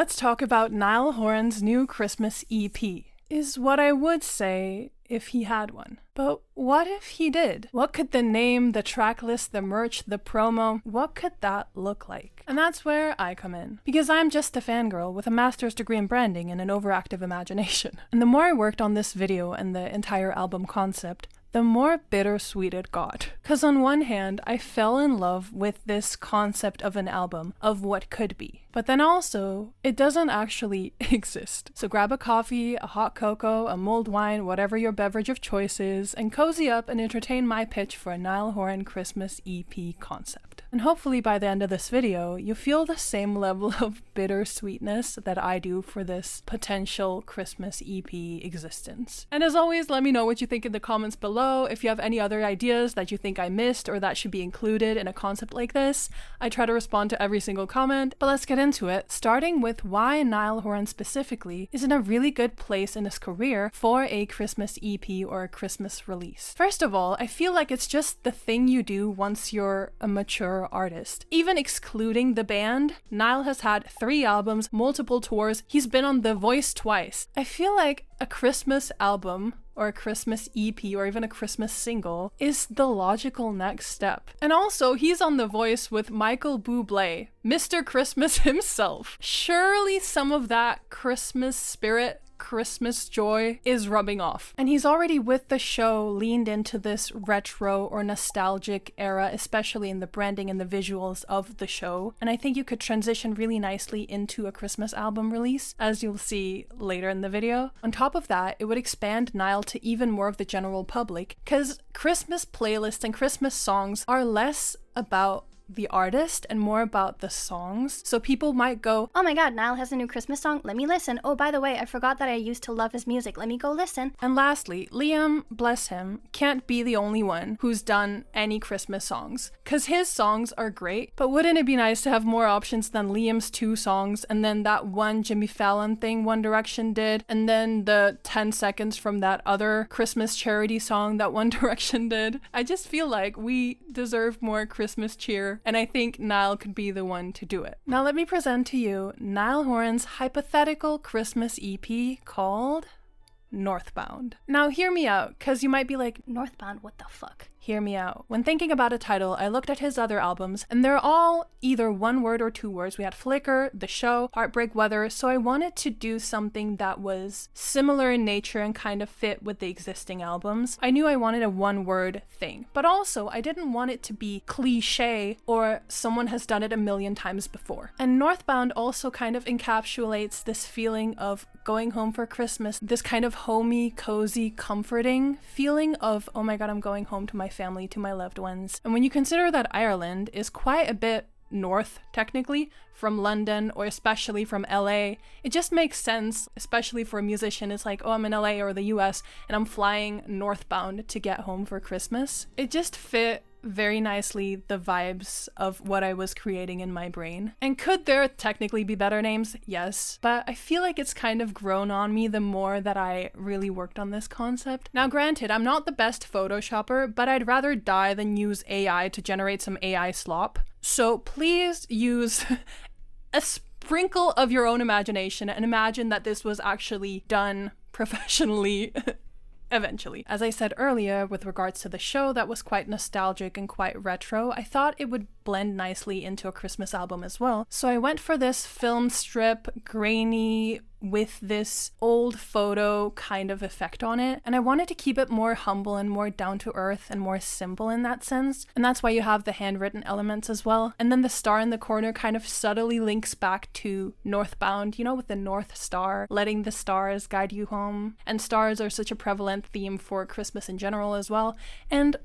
let's talk about Niall Horan's new Christmas EP, is what I would say if he had one. But what if he did? What could the name, the track list, the merch, the promo, what could that look like? And that's where I come in. Because I'm just a fangirl with a master's degree in branding and an overactive imagination. And the more I worked on this video and the entire album concept, the more bittersweet it got. Because on one hand, I fell in love with this concept of an album, of what could be. But then also, it doesn't actually exist. So grab a coffee, a hot cocoa, a mulled wine, whatever your beverage of choice is, and cozy up and entertain my pitch for a Niall Horan Christmas EP concept. And hopefully by the end of this video, you feel the same level of bittersweetness that I do for this potential Christmas EP existence. And as always, let me know what you think in the comments below. If you have any other ideas that you think I missed or that should be included in a concept like this, I try to respond to every single comment. But let's get into it, starting with why Niall Horan specifically is in a really good place in his career for a Christmas EP or a Christmas release. First of all, I feel like it's just the thing you do once you're a mature artist. Even excluding the band, Niall has had 3 albums, multiple tours, he's been on The Voice twice. I feel like a Christmas album or a Christmas EP or even a Christmas single is the logical next step. And also, he's on The Voice with Michael Bublé, Mr. Christmas himself. Surely some of that Christmas spirit, Christmas joy is rubbing off. And he's already with the show leaned into this retro or nostalgic era, especially in the branding and the visuals of the show. And I think you could transition really nicely into a Christmas album release, as you'll see later in the video. On top of that, it would expand Niall to even more of the general public, because Christmas playlists and Christmas songs are less about the artist and more about the songs. So people might go, oh my god, Niall has a new Christmas song, let me listen. Oh, by the way, I forgot that I used to love his music, let me go listen. And lastly, Liam, bless him, can't be the only one who's done any Christmas songs, because his songs are great, but wouldn't it be nice to have more options than Liam's 2 songs and then that one Jimmy Fallon thing One Direction did, and then the 10 seconds from that other Christmas charity song that One Direction did? I just feel like we deserve more Christmas cheer, and I think Niall could be the one to do it. Now let me present to you Niall Horan's hypothetical Christmas EP called Northbound. Now hear me out, because you might be like, Northbound, what the fuck? Hear me out. When thinking about a title, I looked at his other albums, and they're all either 1 word or 2 words. We had Flicker, The Show, Heartbreak Weather, so I wanted to do something that was similar in nature and kind of fit with the existing albums. I knew I wanted a 1-word thing, but also I didn't want it to be cliche or someone has done it a million times before. And Northbound also kind of encapsulates this feeling of going home for Christmas, this kind of homey, cozy, comforting feeling of, oh my god, I'm going home to my family, to my loved ones. And when you consider that Ireland is quite a bit north, technically, from London or especially from LA, it just makes sense, especially for a musician. It's like, oh, I'm in LA or the US and I'm flying northbound to get home for Christmas. It just fit very nicely the vibes of what I was creating in my brain. And could there technically be better names? Yes, but I feel like it's kind of grown on me the more that I really worked on this concept. Now granted, I'm not the best photoshopper, but I'd rather die than use AI to generate some AI slop. So please use a sprinkle of your own imagination and imagine that this was actually done professionally eventually. As I said earlier, with regards to the show that was quite nostalgic and quite retro, I thought it would blend nicely into a Christmas album as well. So I went for this film strip, grainy, with this old photo kind of effect on it. And I wanted to keep it more humble and more down to earth and more simple in that sense. And that's why you have the handwritten elements as well. And then the star in the corner kind of subtly links back to Northbound, you know, with the North Star, letting the stars guide you home. And stars are such a prevalent theme for Christmas in general as well. And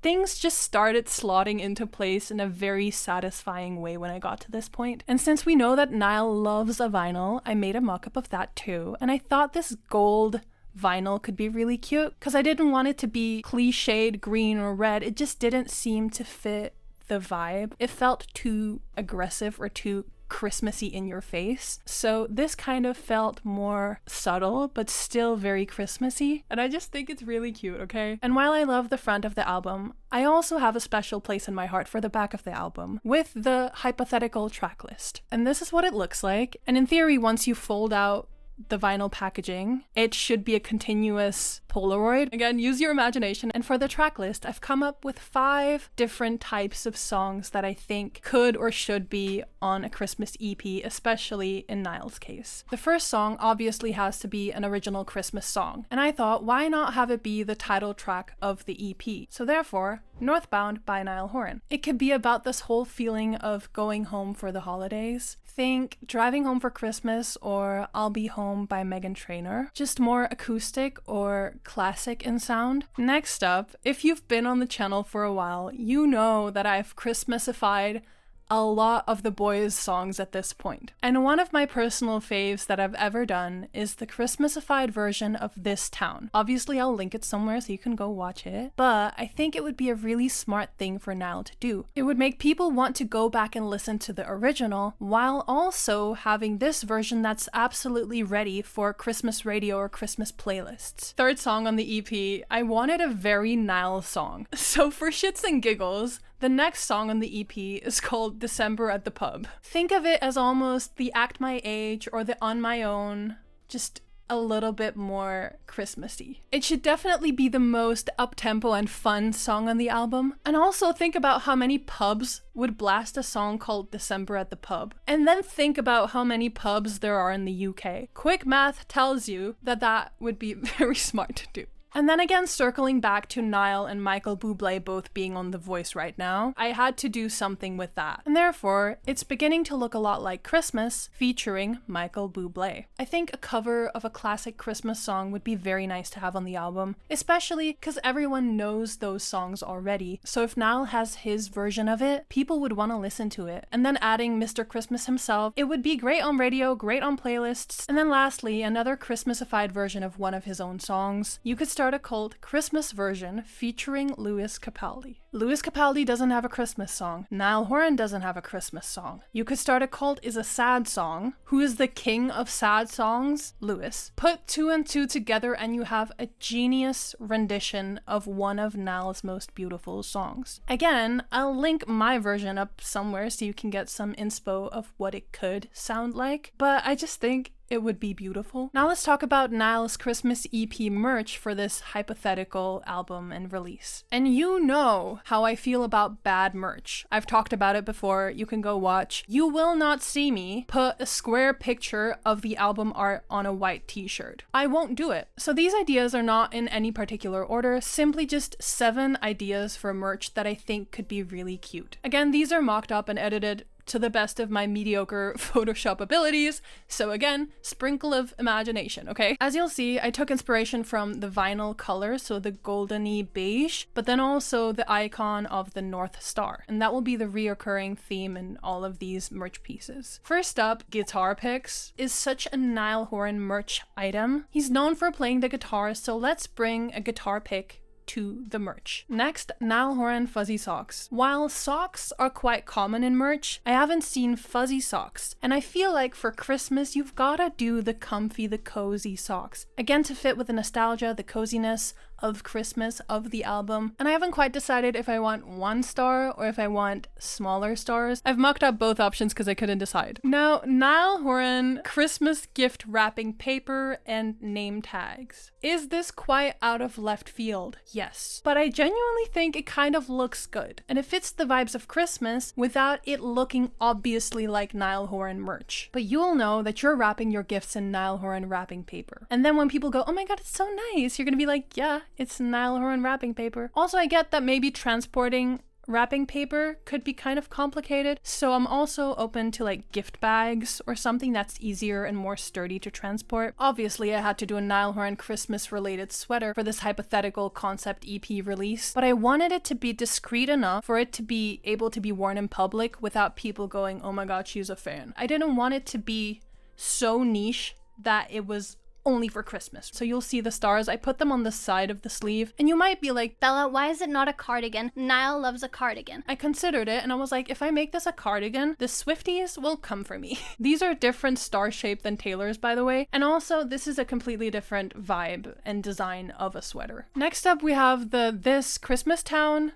things just started slotting into place in a very satisfying way when I got to this point. And since we know that Niall loves a vinyl, I made a mock-up of that too. And I thought this gold vinyl could be really cute because I didn't want it to be cliched green or red. It just didn't seem to fit the vibe. It felt too aggressive or too Christmassy in your face. So this kind of felt more subtle, but still very Christmassy. And I just think it's really cute, okay? And while I love the front of the album, I also have a special place in my heart for the back of the album with the hypothetical track list. And this is what it looks like. And in theory, once you fold out the vinyl packaging, it should be a continuous Polaroid. Again, use your imagination. And for the track list, I've come up with 5 different types of songs that I think could or should be on a Christmas EP, especially in Niall's case. The first song obviously has to be an original Christmas song, and I thought, why not have it be the title track of the EP? So therefore, Northbound by Niall Horan. It could be about this whole feeling of going home for the holidays. Think Driving Home for Christmas or I'll Be Home by Meghan Trainor. Just more acoustic or classic in sound. Next up, if you've been on the channel for a while, you know that I've Christmasified a lot of the boys' songs at this point. And one of my personal faves that I've ever done is the Christmasified version of This Town. Obviously, I'll link it somewhere so you can go watch it, but I think it would be a really smart thing for Niall to do. It would make people want to go back and listen to the original while also having this version that's absolutely ready for Christmas radio or Christmas playlists. Third song on the EP, I wanted a very Niall song. So for shits and giggles, the next song on the EP is called December at the Pub. Think of it as almost the Act My Age or the On My Own, just a little bit more Christmassy. It should definitely be the most up-tempo and fun song on the album. And also think about how many pubs would blast a song called December at the Pub. And then think about how many pubs there are in the UK. Quick math tells you that that would be very smart to do. And then again, circling back to Niall and Michael Bublé both being on The Voice right now, I had to do something with that. And therefore, it's beginning to look a lot like Christmas featuring Michael Bublé. I think a cover of a classic Christmas song would be very nice to have on the album, especially because everyone knows those songs already. So if Niall has his version of it, people would want to listen to it. And then adding Mr. Christmas himself, it would be great on radio, great on playlists. And then lastly, another Christmasified version of one of his own songs. You could start a cult Christmas version featuring Lewis Capaldi. Lewis Capaldi doesn't have a Christmas song. Niall Horan doesn't have a Christmas song. You could start a cult is a sad song. Who is the king of sad songs? Lewis. Put 2 and 2 together and you have a genius rendition of one of Niall's most beautiful songs. Again, I'll link my version up somewhere so you can get some inspo of what it could sound like, but I just think it would be beautiful. Now let's talk about Niall's Christmas EP merch for this hypothetical album and release. And you know how I feel about bad merch. I've talked about it before, you can go watch. You will not see me put a square picture of the album art on a white t-shirt. I won't do it. So these ideas are not in any particular order, simply just 7 ideas for merch that I think could be really cute. Again, these are mocked up and edited to the best of my mediocre Photoshop abilities, so again, sprinkle of imagination, okay? As you'll see, I took inspiration from the vinyl color, so the goldeny beige, but then also the icon of the North Star, and that will be the reoccurring theme in all of these merch pieces. First up, guitar picks is such a Niall Horan merch item. He's known for playing the guitar, so let's bring a guitar pick to the merch. Next, Niall Horan fuzzy socks. While socks are quite common in merch, I haven't seen fuzzy socks, and I feel like for Christmas you've gotta do the comfy, the cozy socks. Again, to fit with the nostalgia, the coziness of Christmas of the album, and I haven't quite decided if I want 1 star or if I want smaller stars. I've mocked up both options because I couldn't decide. Now, Niall Horan Christmas gift wrapping paper and name tags. Is this quite out of left field? Yes. But I genuinely think it kind of looks good, and it fits the vibes of Christmas without it looking obviously like Niall Horan merch. But you'll know that you're wrapping your gifts in Niall Horan wrapping paper. And then when people go, oh my god, it's so nice, you're gonna be like, yeah, it's Niall Horan wrapping paper. Also, I get that maybe transporting wrapping paper could be kind of complicated, so I'm also open to like gift bags or something that's easier and more sturdy to transport. Obviously, I had to do a Niall Horan Christmas related sweater for this hypothetical concept EP release, but I wanted it to be discreet enough for it to be able to be worn in public without people going, oh my god, she's a fan. I didn't want it to be so niche that it was only for Christmas. So you'll see the stars. I put them on the side of the sleeve, and you might be like, Bella, why is it not a cardigan? Niall loves a cardigan. I considered it and I was like, if I make this a cardigan, the Swifties will come for me. These are different star shape than Taylor's, by the way. And also this is a completely different vibe and design of a sweater. Next up we have this Christmas town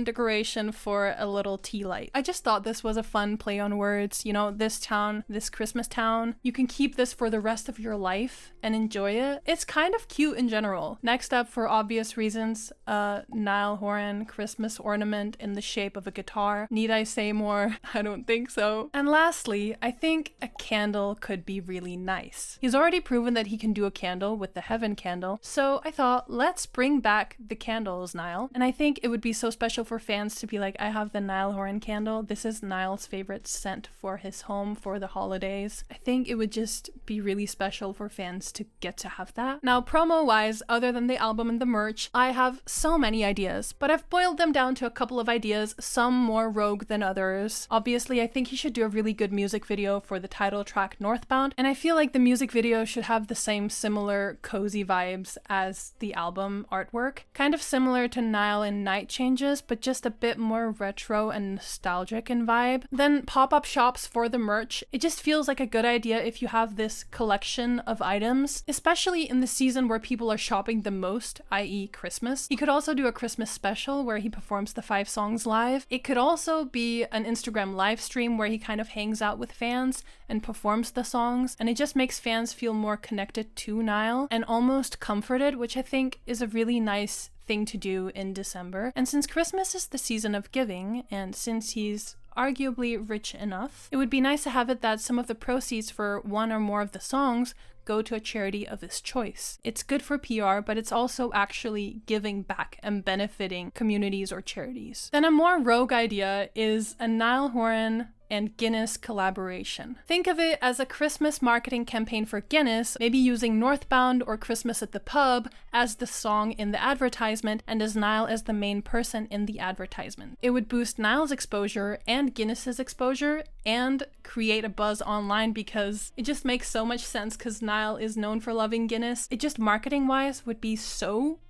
decoration for a little tea light. I just thought this was a fun play on words. You know, this town, this Christmas town. You can keep this for the rest of your life and enjoy it. It's kind of cute in general. Next up, for obvious reasons, a Niall Horan Christmas ornament in the shape of a guitar. Need I say more? I don't think so. And lastly, I think a candle could be really nice. He's already proven that he can do a candle with the heaven candle. So I thought, let's bring back the candles, Niall. And I think it would be so special for fans to be like, I have the Niall Horan candle. This is Niall's favorite scent for his home for the holidays. I think it would just be really special for fans to get to have that. Now, promo-wise, other than the album and the merch, I have so many ideas, but I've boiled them down to a couple of ideas, some more rogue than others. Obviously, I think he should do a really good music video for the title track Northbound, and I feel like the music video should have the same similar cozy vibes as the album artwork. Kind of similar to Niall in Night Changes, but just a bit more retro and nostalgic in vibe. Then pop-up shops for the merch. It just feels like a good idea if you have this collection of items, especially in the season where people are shopping the most, i.e. Christmas. He could also do a Christmas special where he performs the 5 songs live. It could also be an Instagram live stream where he kind of hangs out with fans and performs the songs, and it just makes fans feel more connected to Niall and almost comforted, which I think is a really nice thing to do in December. And since Christmas is the season of giving, and since he's arguably rich enough, it would be nice to have it that some of the proceeds for one or more of the songs go to a charity of his choice. It's good for PR, but it's also actually giving back and benefiting communities or charities. Then a more rogue idea is a Niall Horan and Guinness collaboration. Think of it as a Christmas marketing campaign for Guinness, maybe using Northbound or Christmas at the Pub as the song in the advertisement and as Niall as the main person in the advertisement. It would boost Niall's exposure and Guinness's exposure and create a buzz online because it just makes so much sense because Niall is known for loving Guinness. It just marketing wise would be so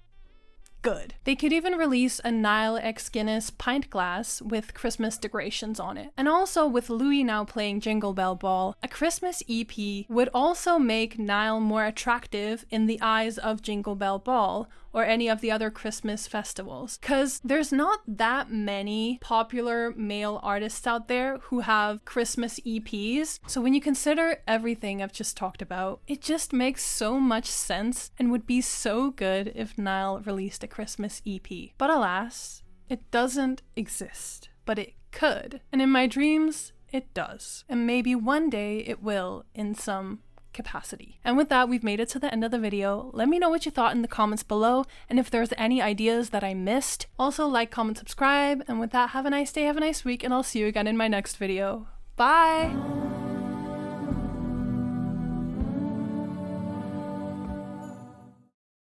good. They could even release a Niall x Guinness pint glass with Christmas decorations on it. And also with Louis now playing Jingle Bell Ball, a Christmas EP would also make Niall more attractive in the eyes of Jingle Bell Ball or any of the other Christmas festivals. Because there's not that many popular male artists out there who have Christmas EPs. So when you consider everything I've just talked about, it just makes so much sense and would be so good if Niall released a Christmas EP. But alas, it doesn't exist. But it could. And in my dreams, it does. And maybe one day it will in some capacity. And with that, we've made it to the end of the video. Let me know what you thought in the comments below, and if there's any ideas that I missed. Also, like, comment, subscribe, and with that, have a nice day, have a nice week, and I'll see you again in my next video. Bye!